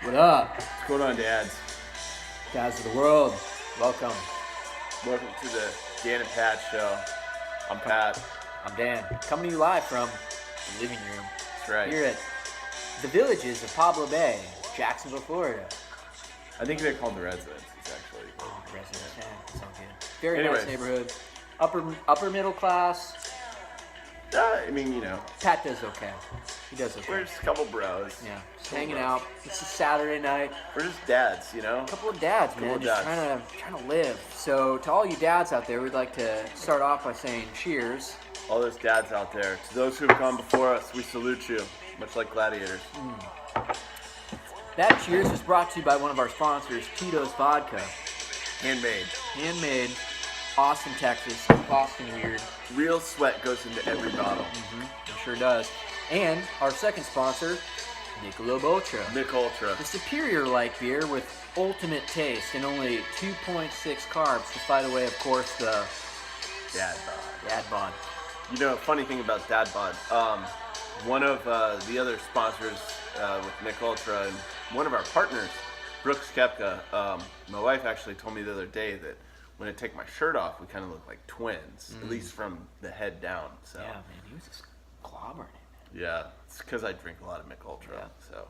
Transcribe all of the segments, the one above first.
What up, What's going on, dads? guys of the world? Welcome. Welcome to the Dan and Pat show. I'm Pat. I'm Dan, coming to you live from the living room That's right. here at the Villages of Pablo Bay, Jacksonville, Florida. I think they're called the Residences, actually. Oh, residence, yeah, sounds good. Very Anyways. nice neighborhood. Upper middle class. I mean, you know, Pat does okay. He does okay. we're just a couple bros. Yeah, just Couple hanging bros. out. It's a Saturday night. We're just dads, you know? A couple of dads, Couple man, of just dads. trying to live. So to all you dads out there, we'd like to start off by saying cheers. All those dads out there. To those who have come before us, we salute you, much like gladiators. That cheers is brought to you by one of our sponsors, Tito's Vodka. Handmade. Handmade, Austin, Texas, Austin weird. Real sweat goes into every bottle. It sure does. And our second sponsor, Michelob Ultra. Mick Ultra. The superior light beer with ultimate taste and only 2.6 carbs to fight away, of course, the Dad bod. dad bod. You know, funny thing about Dad bod. One of the other sponsors with Mick Ultra and one of our partners, Brooks Kepka, my wife actually told me the other day that when I take my shirt off, we kind of look like twins, at least from the head down. So Yeah, man, he was just clobbering it. yeah, it's because I drink a lot of Mick Ultra. Yeah. So,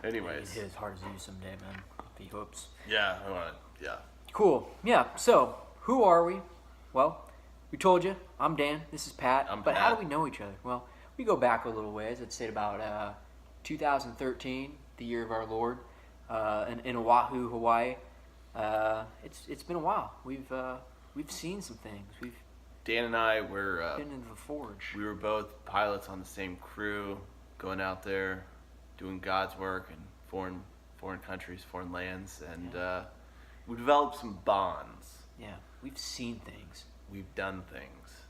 He'd anyways, hit as hard as you someday, man. If he hopes. yeah, I want to, yeah. Cool. Yeah. So, who are we? Well, we told you. I'm Dan. This is Pat. I'm but how Pat. do we know each other? Well, we go back a little ways. I'd say about 2013, the year of our Lord, in Oahu, Hawaii. It's been a while. We've seen some things. We've Dan and I were been into the forge. we were both pilots on the same crew, going out there, doing God's work in foreign countries, foreign lands, and we developed some bonds. Yeah. We've seen things. We've done things,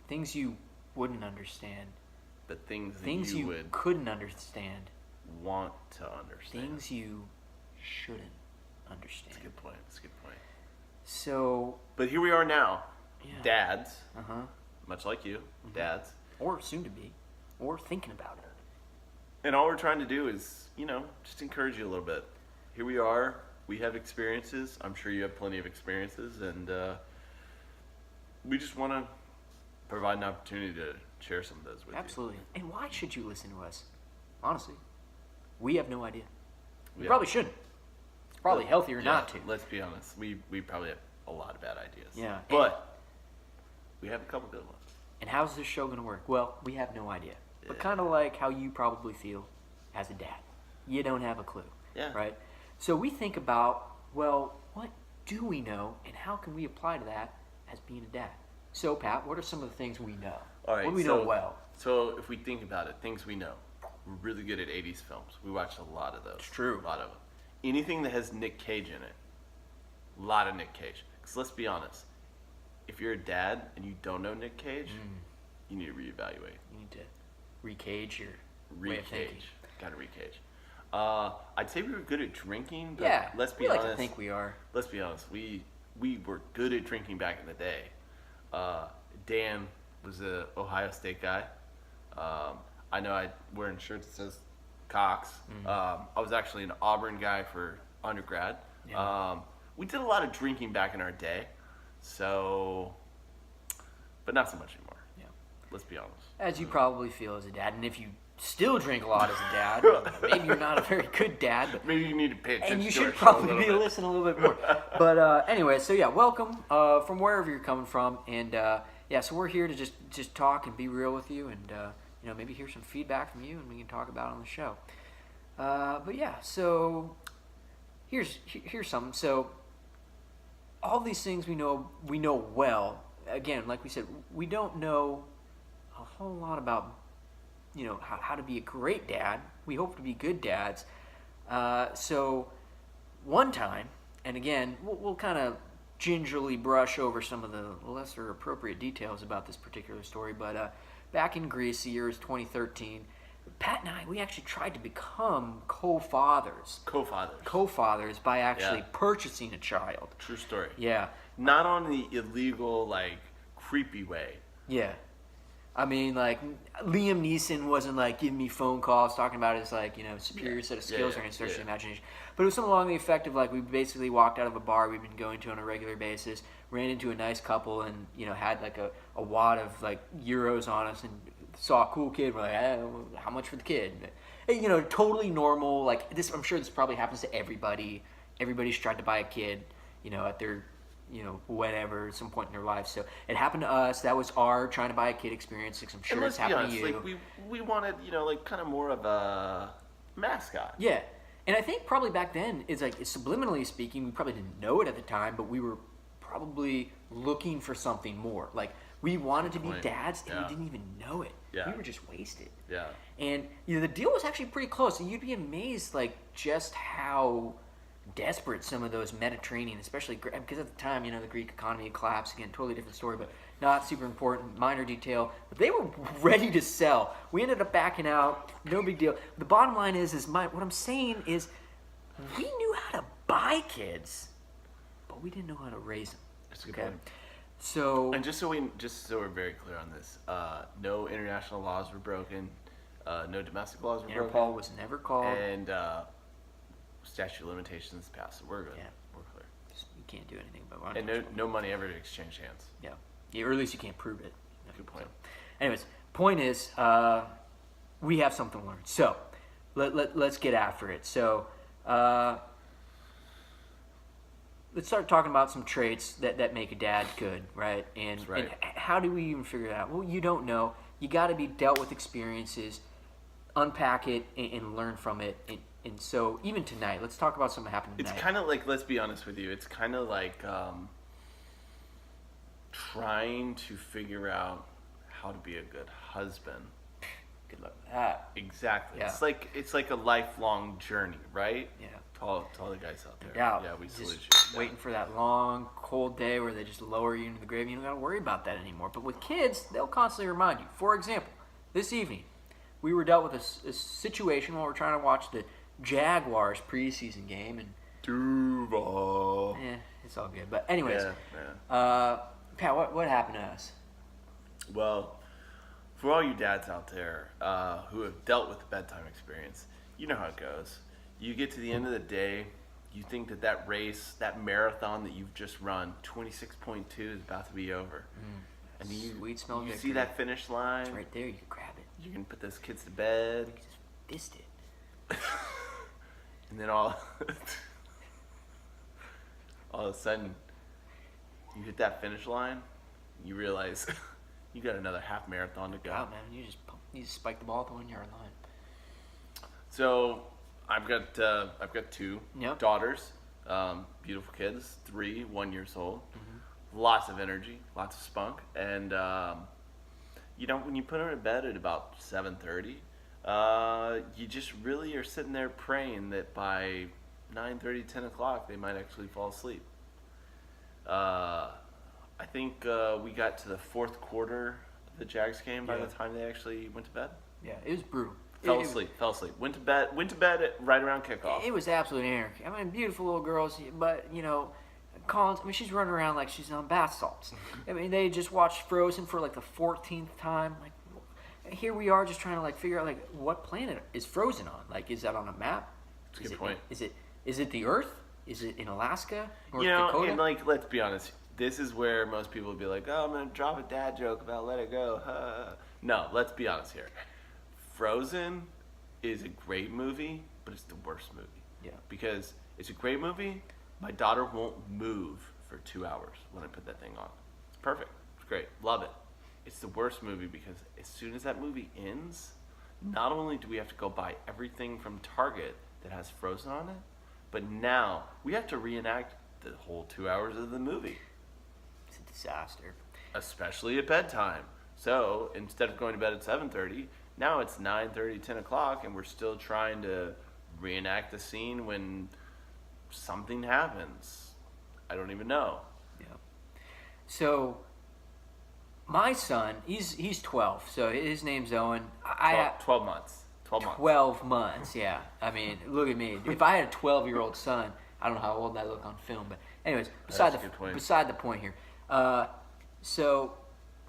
Things you wouldn't understand. but things that Things you would couldn't understand. want to understand. Things you shouldn't understand. That's a good point. That's a good point. So, But here we are now, yeah. dads, Uh-huh. much like you, dads. Or soon to be. Or thinking about it. And all we're trying to do is, you know, just encourage you a little bit. Here we are. We have experiences. I'm sure you have plenty of experiences, and we just want to provide an opportunity to share some of those with Absolutely. And why should you listen to us? Honestly, we have no idea. We Yeah. probably shouldn't. It's probably you. healthier Yeah, not to. Let's be honest. We probably have a lot of bad ideas. Yeah. But we have a couple good ones. And how's this show going to work? Well, we have no idea. But Yeah. kind of like how you probably feel as a dad. You don't have a clue. Yeah. Right? So we think about, well, what do we know and how can we apply to that as being a dad? So, Pat, what are some of the things we know? All right. What do we know well? So if we think about it, things we know. We're really good at 80s films. We watched a lot of those. It's true. A lot of them. Anything that has Nick Cage in it. A lot of Nick Cage. Because let's be honest. If you're a dad and you don't know Nick Cage, you need to reevaluate. You need to recage your way of thinking. Recage. Gotta recage. I'd say we were good at drinking, but Yeah, let's be we like honest. to think we are. Let's be honest. We were good at drinking back in the day. Dan was a Ohio State guy. I know I wearing shirts that says Cox. I was actually an Auburn guy for undergrad. Yeah. We did a lot of drinking back in our day, so, but not so much anymore. Yeah. Let's be honest. As you probably feel as a dad, and if you still drink a lot as a dad, maybe you're not a very good dad, but Maybe you need to pay attention and you to our should show a probably little be bit. listening a little bit more. But anyway, so yeah, welcome from wherever you're coming from, and yeah, so we're here to just talk and be real with you, and you know, maybe hear some feedback from you, and we can talk about it on the show. But yeah, so here's something. So all these things we know well. Again, like we said, we don't know a whole lot about, you know, how to be a great dad. We hope to be good dads. So one time, and again, we'll kind of gingerly brush over some of the lesser appropriate details about this particular story, but back in Greece, the year is 2013, Pat and I, we actually tried to become co-fathers. Co-fathers. Co-fathers by actually Yeah. purchasing a child. True story. Yeah, Not on the illegal, like, creepy way. yeah. I mean, like Liam Neeson wasn't like giving me phone calls talking about his like superior set of skills or any stretch of the imagination, but it was something along the effect of like we basically walked out of a bar we've been going to on a regular basis, ran into a nice couple, and had like a wad of like euros on us, and saw a cool kid. We're like, how much for the kid? And, totally normal. Like this, I'm sure this probably happens to everybody. Everybody's tried to buy a kid, at their whatever, at some point in their life. So it happened to us. That was our trying to buy a kid experience. Like, I'm sure it's happened to you. Like we wanted, like kind of more of a mascot. Yeah. And I think probably back then, it's subliminally speaking, we probably didn't know it at the time, but we were probably looking for something more. Like, we wanted to be dads, and we didn't even know it. Yeah. We were just wasted. Yeah. And, the deal was actually pretty close. And you'd be amazed, like, just how desperate some of those Mediterranean, especially because at the time, the Greek economy had collapsed. Again, totally different story, but not super important, minor detail. But they were ready to sell. We ended up backing out. No big deal. The bottom line is what I'm saying is we knew how to buy kids, but we didn't know how to raise them. That's a good point. So, and just so we're very clear on this, no international laws were broken, no domestic laws were broken. Interpol was never called, and statute of limitations passed, so we're good. Yeah, we're clear. You can't do anything about it. And no money ever exchanged hands. Yeah, or at least you can't prove it. Good point. So, anyways, point is, we have something to learn. So, let's get after it. So, let's start talking about some traits that make a dad good, right? And how do we even figure that out? Well, you don't know. You got to be dealt with experiences, unpack it, and learn from it. And so, even tonight, let's talk about something that happened tonight. It's kind of like, let's be honest with you, it's kind of like trying to figure out how to be a good husband. Good luck with that. Exactly. Yeah. It's like a lifelong journey, right? Yeah. To all the guys out there. Yeah, we salute you. Waiting for that long, cold day where they just lower you into the grave. You don't got to worry about that anymore. But with kids, they'll constantly remind you. For example, this evening, we were dealt with a situation while we're trying to watch the Jaguars preseason game, and Duval. it's all good. But anyways, Pat, what happened to us? Well, for all you dads out there who have dealt with the bedtime experience, you know how it goes. You get to the end of the day, you think that race, that marathon that you've just run, 26.2 is about to be over. And Sweet smell you see that finish line. It's right there. You can grab it. You can put those kids to bed. You can just fist it. And then all of a sudden, you hit that finish line, you realize you got another half marathon to go. Wow, man, you just spike the ball at the 1 yard line. So I've got two daughters, beautiful kids, 3, 1 years old, lots of energy, lots of spunk, and when you put them to bed at about 7:30. You just really are sitting there praying that by 9:30, 10 o'clock, they might actually fall asleep. I think we got to the fourth quarter of the Jags game by the time they actually went to bed. Yeah, it was brutal. Fell asleep. Went to bed at right around kickoff. It was absolute anarchy. I mean, beautiful little girls, but, Collins, she's running around like she's on bath salts. I mean, they just watched Frozen for like the 14th time. Like, here we are just trying to figure out what planet is Frozen on. Like, is that on a map? That's a good point. Is it the Earth? Is it in Alaska? North Dakota? And let's be honest. This is where most people would be like, "Oh, I'm gonna drop a dad joke about Let It Go." No, let's be honest here. Frozen is a great movie, but it's the worst movie. Yeah. Because it's a great movie. My daughter won't move for 2 hours when I put that thing on. It's perfect. It's great. Love it. It's the worst movie because as soon as that movie ends, not only do we have to go buy everything from Target that has Frozen on it, but now we have to reenact the whole 2 hours of the movie. It's a disaster. Especially at bedtime. So instead of going to bed at 7:30, now it's 9:30, 10 o'clock, and we're still trying to reenact the scene when something happens. I don't even know. Yeah. So my son, he's 12, so his name's Owen. 12 months. 12 months, yeah. I mean, look at me. If I had a 12-year-old son, I don't know how old I look on film, but anyways, beside the point here. So,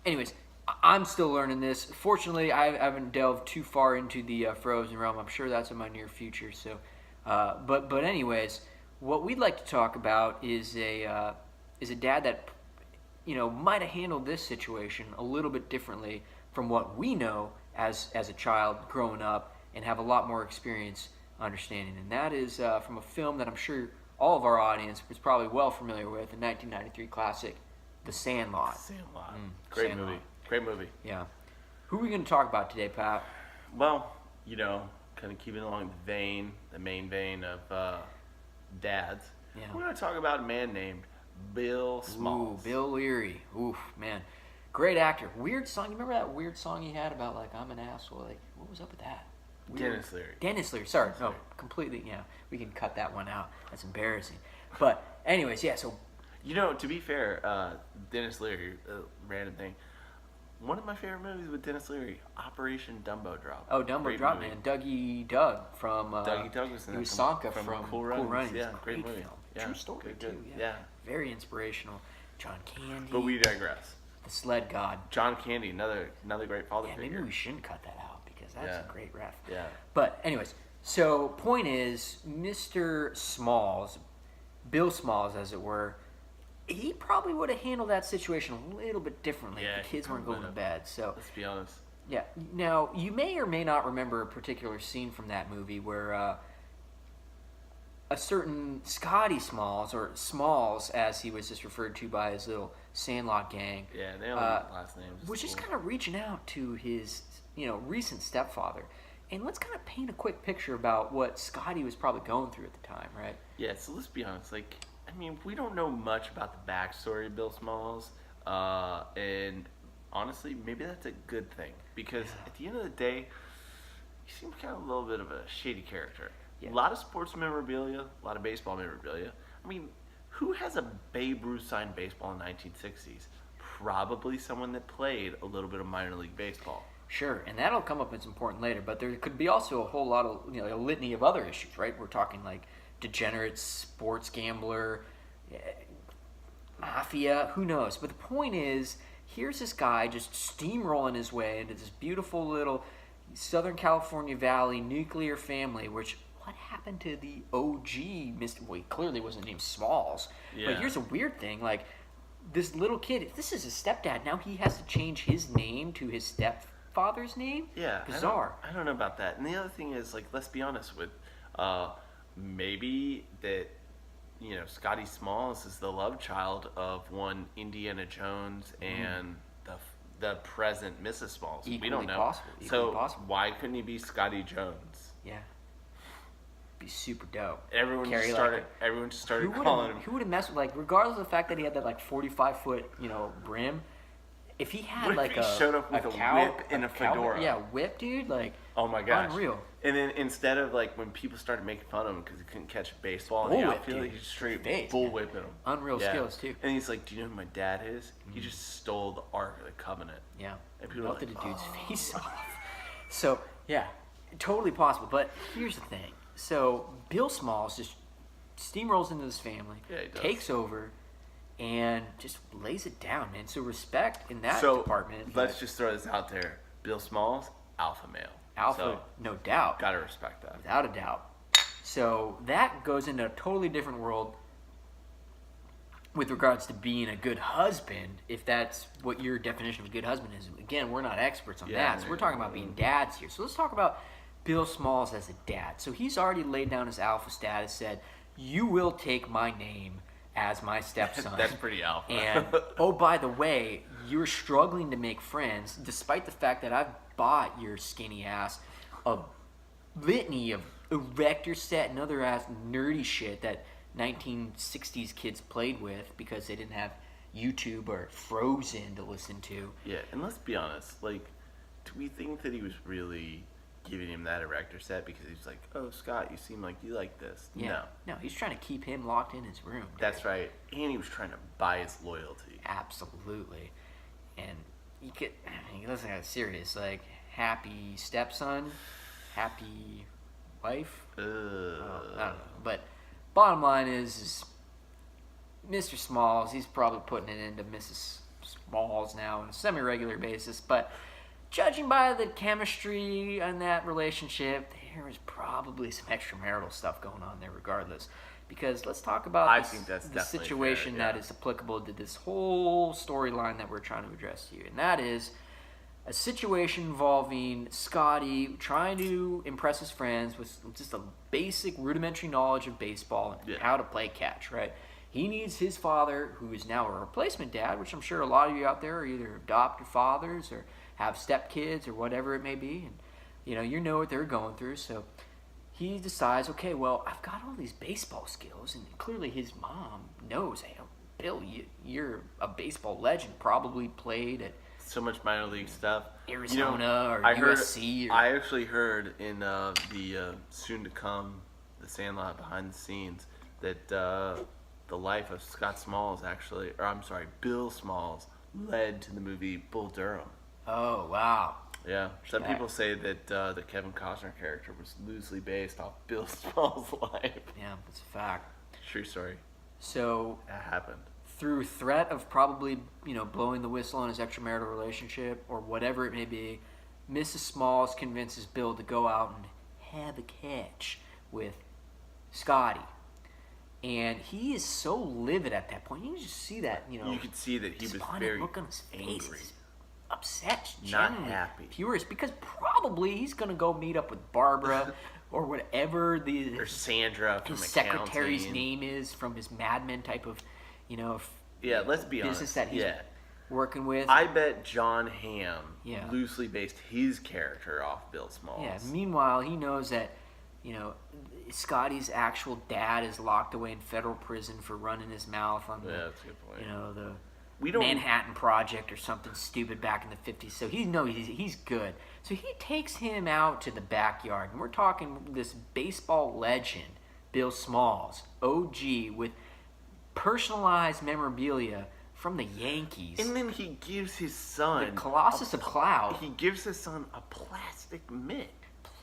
anyways, I'm still learning this. Fortunately, I haven't delved too far into the Frozen realm. I'm sure that's in my near future. So, but anyways, what we'd like to talk about is a dad that might have handled this situation a little bit differently from what we know as a child growing up and have a lot more experience understanding. And that is from a film that I'm sure all of our audience was probably well familiar with, the 1993 classic, The Sandlot. Sandlot. Great Sandlot. movie. Great movie. Yeah. Who are we going to talk about today, Pat? Well, kind of keeping along the main vein of dads. Yeah. We're going to talk about a man named Bill Smalls. Ooh, Bill Leary. Oof, man. Great actor. Weird song. You remember that weird song he had about, like, I'm an asshole? Like, what was up with that? Weird. Dennis Leary. Dennis Leary. Sorry. No, completely. Yeah. We can cut that one out. That's embarrassing. But, anyways, yeah, so. To be fair, Dennis Leary, random thing. One of my favorite movies with Dennis Leary, Operation Dumbo Drop. Oh, Dumbo Great Drop, movie. man. Dougie Doug from. Dougie Doug was in he that was from Sanka from Cool Runnings. Yeah, Great great movie. film. Yeah, True story, good, too. good. Yeah. Yeah. Very inspirational. John Candy. But we digress. The Sled God. John Candy, another great father Yeah, figure. maybe we shouldn't cut that out because that's Yeah. a great ref. Yeah. But anyways, so point is, Mr. Smalls, Bill Smalls, as it were, he probably would have handled that situation a little bit differently Yeah, if the kids he weren't going to would've. bed. So Let's be honest. yeah. Now you may or may not remember a particular scene from that movie where a certain Scotty Smalls, or Smalls as he was just referred to by his little Sandlot gang, Yeah, they don't have last names. was just kind of reaching out to his recent stepfather. And let's kind of paint a quick picture about what Scotty was probably going through at the time, right? Yeah, so let's be honest. We don't know much about the backstory of Bill Smalls, and honestly, maybe that's a good thing because at the end of the day, he seems kind of a little bit of a shady character. Yeah. A lot of sports memorabilia, a lot of baseball memorabilia. Who has a Babe Ruth signed baseball in the 1960s? Probably someone that played a little bit of minor league baseball. Sure, and that'll come up as important later, but there could be also a whole lot of, a litany of other issues, right? We're talking like degenerate sports gambler, mafia, who knows? But the point is, here's this guy just steamrolling his way into this beautiful little Southern California Valley nuclear family, which, what happened to the OG Mr. Well, he clearly wasn't named Smalls. Yeah. But here's a weird thing, like, this little kid, if this is his stepdad, now he has to change his name to his stepfather's name? Yeah, Bizarre. I don't know about that. And the other thing is, let's be honest with, maybe that, Scotty Smalls is the love child of one Indiana Jones and the present Mrs. Smalls. We Equally don't know. possible, equally So possible. why couldn't he be Scotty Jones? Yeah. Be super dope. Everyone Carry, just started Who calling him. would have messed with, regardless of the fact that he had that 45-foot, brim? If he had What if he a showed up with a whip and a cowboy- fedora? Yeah, whip, dude. Oh my gosh. Unreal. And then instead of when people started making fun of him because he couldn't catch a baseball in the Bullwhip, outfield, dude. he just straight Face, bullwhipping him. Unreal skills, too. And he's like, "Do you know who my dad is? He just stole the Ark of the Covenant." Yeah. And people are Melted like, a dude's face off. So, yeah, totally possible. But here's the thing. So, Bill Smalls just steamrolls into this family, Yeah, he does. takes over, and just lays it down, man. So, respect in that So department. let's just throw this out there: Bill Smalls, alpha male. Alpha, So, no doubt. gotta respect that. Without a doubt. So that goes into a totally different world with regards to being a good husband, if that's what your definition of a good husband is. Again, we're not experts on Yeah, that, so we're talking about being dads here. So let's talk about Bill Smalls as a dad. So he's already laid down his alpha status, said, you will take my name as my stepson. That's pretty alpha. And, oh, by the way, you're struggling to make friends, despite the fact that I've bought your skinny ass a litany of erector set and other ass nerdy shit that 1960s kids played with because they didn't have YouTube or Frozen to listen to. Yeah, and let's be honest. Do we think that he was really giving him that erector set because he's like, "Oh, Scott, you seem like you like this"? Yeah. No, he's trying to keep him locked in his room. Dude. That's right. And he was trying to buy his loyalty. Absolutely. And you could, let's get serious. Happy stepson, happy wife. I don't know. But bottom line is Mr. Smalls, he's probably putting it into Mrs. Smalls now on a semi-regular basis, but judging by the chemistry in that relationship, there was probably some extramarital stuff going on there regardless. Because let's talk about I think that's the definitely situation fair, yeah. that is applicable to this whole storyline that we're trying to address here. And that is a situation involving Scotty trying to impress his friends with just a basic rudimentary knowledge of baseball and Yeah. how to play catch, right? He needs his father, who is now a replacement dad, which I'm sure a lot of you out there are either adopted fathers or have stepkids or whatever it may be. And, you know what they're going through. So he decides, okay, well, I've got all these baseball skills. And clearly his mom knows, hey, Bill, you're a baseball legend, probably played at So much minor league stuff. Arizona or I heard, USC. Or, I actually heard in the soon to come, The Sandlot behind the scenes, that the life of Scott Smalls Bill Smalls led to the movie Bull Durham. oh, wow. Yeah, some Okay. people say that the Kevin Costner character was loosely based off Bill Smalls' life. Yeah, that's a fact. True story. So That happened. through threat of probably, blowing the whistle on his extramarital relationship or whatever it may be, Mrs. Smalls convinces Bill to go out and have a catch with Scotty. And he is so livid at that point. You can just see that, You could see that he was despondent very look on his face. angry. He's upset, Not genuinely happy. furious, because probably he's going to go meet up with Barbara or whatever Or Sandra from his accounting. secretary's name is from his Mad Men type of, Yeah, let's be honest. business that he's yeah. working with. I bet John Hamm Yeah. loosely based his character off Bill Smalls. Yeah. Meanwhile, he knows that, Scotty's actual dad is locked away in federal prison for running his mouth on Yeah, that's a good point. the We don't- Manhattan Project or something stupid back in the 50s. So he's good. So he takes him out to the backyard, and we're talking this baseball legend, Bill Smalls, OG, with personalized memorabilia from the Yankees. And then he gives his son The Colossus of Cloud. He gives his son a plastic mitt.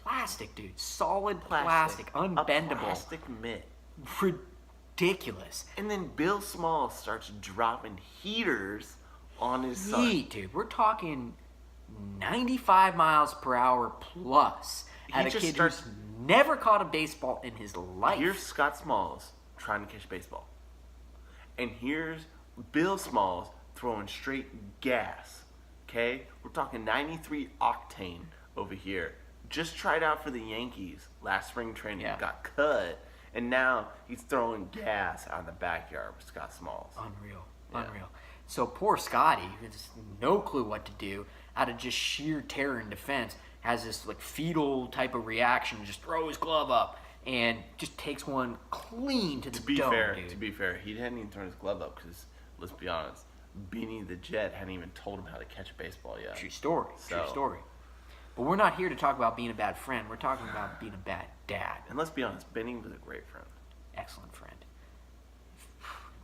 Plastic, dude. Solid plastic. Unbendable. A plastic mitt. Ridiculous. And then Bill Smalls starts dropping heaters on his son. Heat, dude. We're talking 95 miles per hour plus at a just kid starts- who's never caught a baseball in his life. Here's Scott Smalls trying to catch baseball. And here's Bill Smalls throwing straight gas. Okay? We're talking 93 octane over here. Just tried out for the Yankees last spring training. Yeah. Got cut. And now he's throwing gas out in the backyard with Scott Smalls. Unreal. Yeah. Unreal. So poor Scotty, who has no clue what to do, out of just sheer terror and defense, has this like fetal type of reaction, just throw his glove up and just takes one clean to the To be dome, fair, dude. he hadn't even thrown his glove up because, let's be honest, Beanie the Jet hadn't even told him how to catch a baseball yet. True story. True So- story. But we're not here to talk about being a bad friend. We're talking about being a bad dad. And let's be honest, Benny was a great friend. Excellent friend.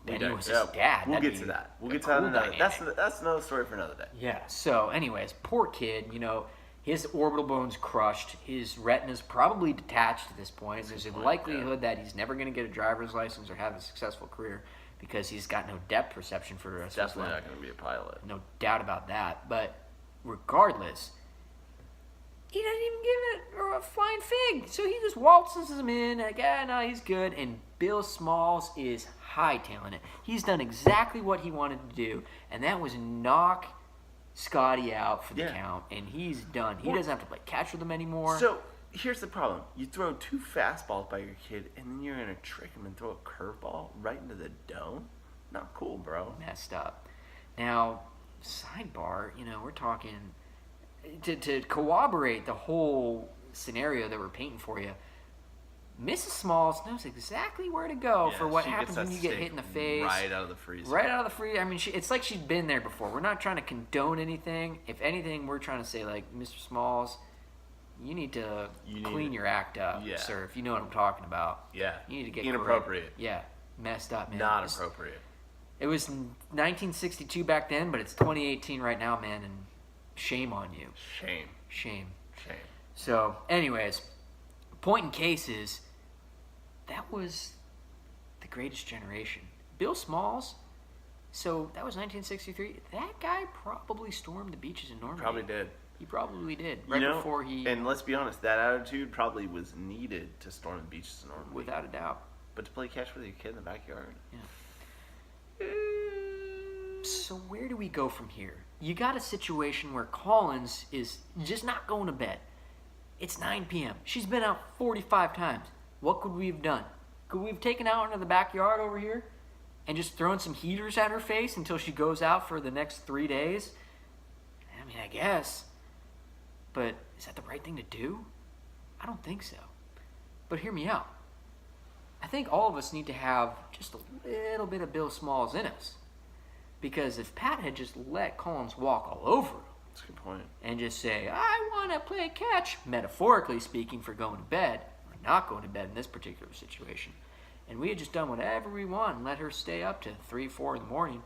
We Benny don't- was yeah, his dad. We'll That'd get be to that. We'll a get to that cool another. dynamic. That's another story for another day. Yeah. So, anyways, poor kid. His orbital bone's crushed. His retina's probably detached at this point. There's a point, likelihood that he's never going to get a driver's license or have a successful career because he's got no depth perception for the rest of his Definitely life. not going to be a pilot. No doubt about that. But regardless, he doesn't even give it a flying fig. So he just waltzes him in, like, no, he's good. And Bill Smalls is hightailing it. He's done exactly what he wanted to do, and that was knock Scotty out for the Yeah. count, and he's done. He Well- doesn't have to play catch with him anymore. So here's the problem: you throw 2 fastballs by your kid, and then you're gonna trick him and throw a curveball right into the dome. Not cool, bro. Messed up. Now, sidebar, we're talking to corroborate the whole scenario that we're painting for you. Mrs. Smalls knows exactly where to go Yeah, for what she gets happens that when you get steak hit in the face. right out of the freezer. Right out of the freezer. I mean, it's like she's been there before. We're not trying to condone anything. If anything, we're trying to say, like, Mr. Smalls, you need to clean your act up, Yeah. sir, if you know what I'm talking about. Yeah. You need to get Inappropriate. correct. Yeah. Messed up, man. Not appropriate. It was 1962 back then, but it's 2018 right now, man, and shame on you. Shame. Shame. Shame. So, anyways, point in case is that was the greatest generation. Bill Smalls So that was 1963. That guy probably stormed the beaches in Normandy. Probably did. He probably did. Right You know, before he, and let's be honest, that attitude probably was needed to storm the beaches in Normandy. without a doubt. But to play catch with your kid in the backyard. Yeah. So where do we go from here? You got a situation where Collins is just not going to bed. It's 9 p.m. She's been out 45 times. What could we have done? Could we have taken her out into the backyard over here and just thrown some heaters at her face until she goes out for the next 3 days? I mean, I guess. But is that the right thing to do? I don't think so. But hear me out. I think all of us need to have just a little bit of Bill Smalls in us. Because if Pat had just let Collins walk all over him That's a good point. and just say, I want to play catch, metaphorically speaking, for going to bed, or not going to bed in this particular situation, and we had just done whatever we want and let her stay up to 3, 4 in the morning,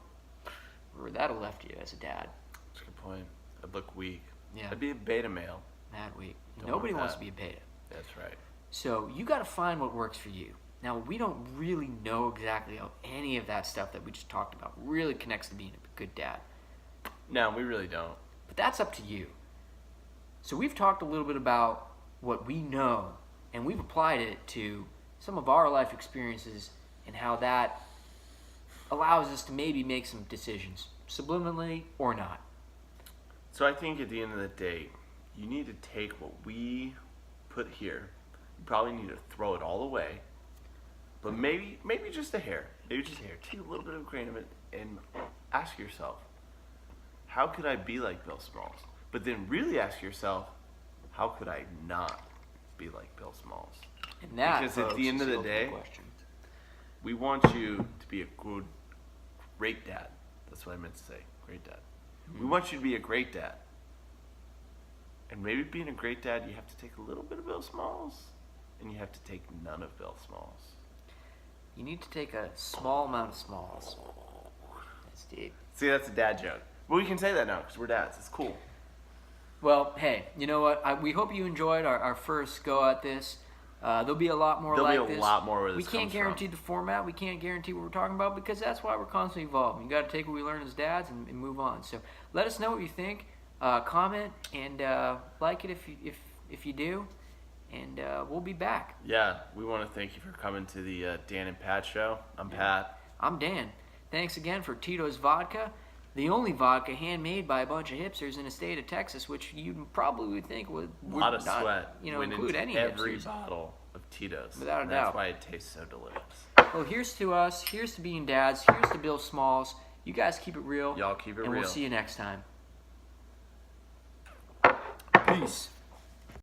where would that have left you as a dad? That's a good point. I'd look weak. Yeah. I'd be a beta male. Mad weak. Don't Nobody want wants to that. be a beta. That's right. So you got to find what works for you. Now, we don't really know exactly how any of that stuff that we just talked about really connects to being a good dad. No, we really don't. But that's up to you. So we've talked a little bit about what we know, and we've applied it to some of our life experiences and how that allows us to maybe make some decisions, subliminally or not. So I think at the end of the day, you need to take what we put here. You probably need to throw it all away. But maybe just a hair. Maybe just a hair. Take a little bit of a grain of it and ask yourself, how could I be like Bill Smalls? But then really ask yourself, how could I not be like Bill Smalls? And that, Because at folks, the end is of the ultimate day, question. we want you to be a great dad. That's what I meant to say. Great dad. We want you to be a great dad. And maybe being a great dad, you have to take a little bit of Bill Smalls, and you have to take none of Bill Smalls. You need to take a small amount of smalls. That's deep. See, that's a dad joke. Well, we can say that now because we're dads. It's cool. Well, hey, you know what? We hope you enjoyed our first go at this. There'll be a lot more There'll like be a this. lot more where this We can't comes guarantee from. the format. We can't guarantee what we're talking about because that's why we're constantly evolving. You got to take what we learn as dads and move on. So let us know what you think. Comment and like it if you do, and we'll be back. Yeah, we want to thank you for coming to the Dan and Pat show. I'm Pat. I'm Dan. Thanks again for Tito's Vodka, the only vodka handmade by a bunch of hipsters in the state of Texas, which you probably would think would A lot of not, sweat went include into any every hipsters. bottle of Tito's. Without a and doubt. That's why it tastes so delicious. Well, here's to us. Here's to being dads. Here's to Bill Smalls. You guys keep it real. Y'all keep it and real. we'll see you next time. Peace.